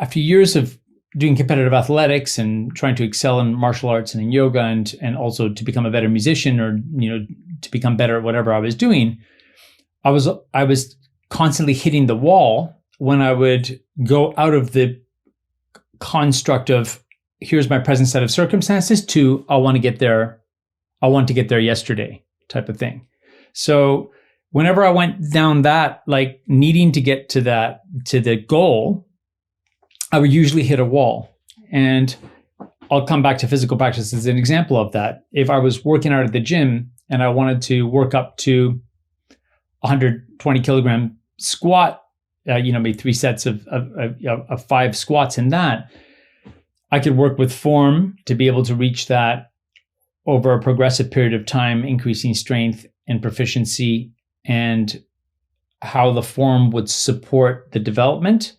after years of doing competitive athletics and trying to excel in martial arts and in yoga and also to become a better musician or, to become better at whatever I was doing, I was constantly hitting the wall when I would go out of the construct of here's my present set of circumstances to I want to get there yesterday type of thing. So whenever I went down that, like needing to get to the goal, I would usually hit a wall. And I'll come back to physical practice as an example of that. If I was working out at the gym and I wanted to work up to 120 kilogram squat, maybe 3 sets of 5 squats in that, I could work with form to be able to reach that over a progressive period of time, increasing strength and proficiency and how the form would support the development,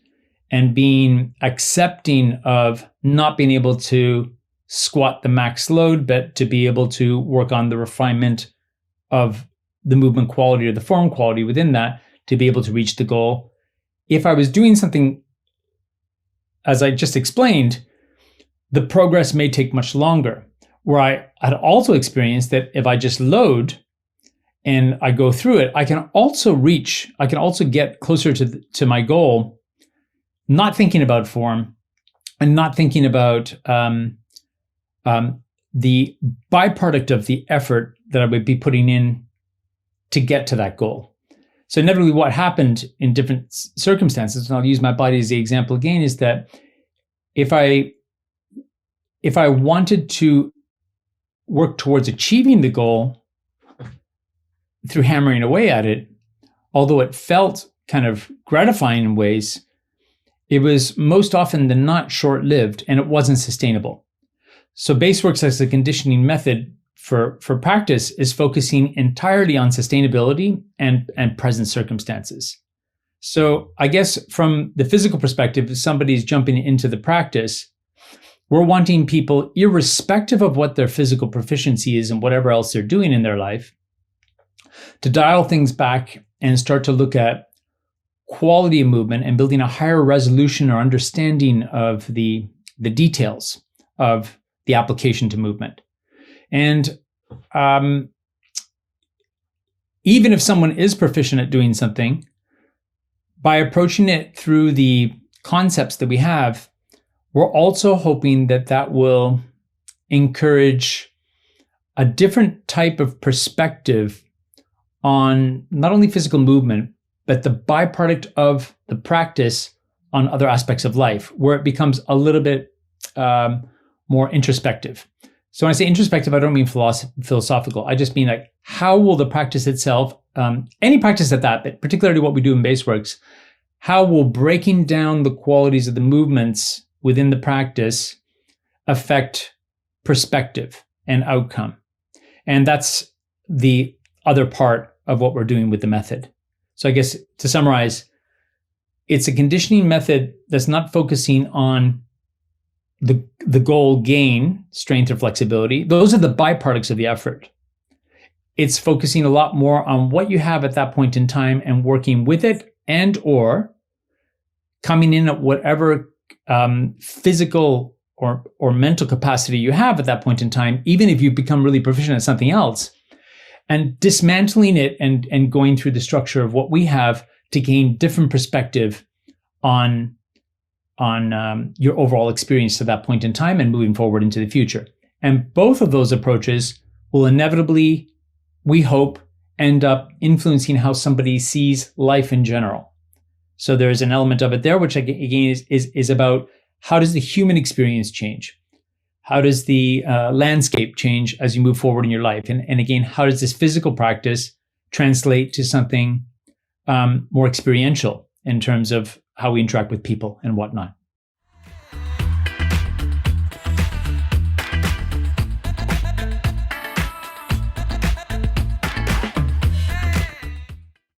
and being accepting of not being able to squat the max load, but to be able to work on the refinement of the movement quality or the form quality within that to be able to reach the goal. If I was doing something, as I just explained, the progress may take much longer. Where I had also experienced that if I just load and I go through it, I can also get closer to my goal, not thinking about form and not thinking about the byproduct of the effort that I would be putting in to get to that goal. So inevitably what happened in different circumstances, and I'll use my body as the example again, is that if I wanted to work towards achieving the goal through hammering away at it, although it felt kind of gratifying in ways, it was most often than not short-lived and it wasn't sustainable. So Baseworks as a conditioning method for practice is focusing entirely on sustainability and present circumstances. So I guess from the physical perspective, if somebody's jumping into the practice, we're wanting people, irrespective of what their physical proficiency is and whatever else they're doing in their life, to dial things back and start to look at quality of movement and building a higher resolution or understanding of the details of the application to movement. And even if someone is proficient at doing something, by approaching it through the concepts that we have, we're also hoping that will encourage a different type of perspective on not only physical movement, but the byproduct of the practice on other aspects of life, where it becomes a little bit more introspective. So when I say introspective, I don't mean philosophical. I just mean like, how will the practice itself, any practice at that, but particularly what we do in Baseworks, how will breaking down the qualities of the movements within the practice affect perspective and outcome? And that's the other part of what we're doing with the method. So I guess to summarize, it's a conditioning method that's not focusing on the goal gain, strength or flexibility. Those are the byproducts of the effort. It's focusing a lot more on what you have at that point in time and working with it, and or coming in at whatever physical or mental capacity you have at that point in time, even if you've become really proficient at something else, and dismantling it and going through the structure of what we have to gain different perspective on your overall experience to that point in time and moving forward into the future. And both of those approaches will inevitably, we hope, end up influencing how somebody sees life in general. So there's an element of it there, which again is about how does the human experience change? How does the landscape change as you move forward in your life? And again, how does this physical practice translate to something more experiential in terms of how we interact with people and whatnot?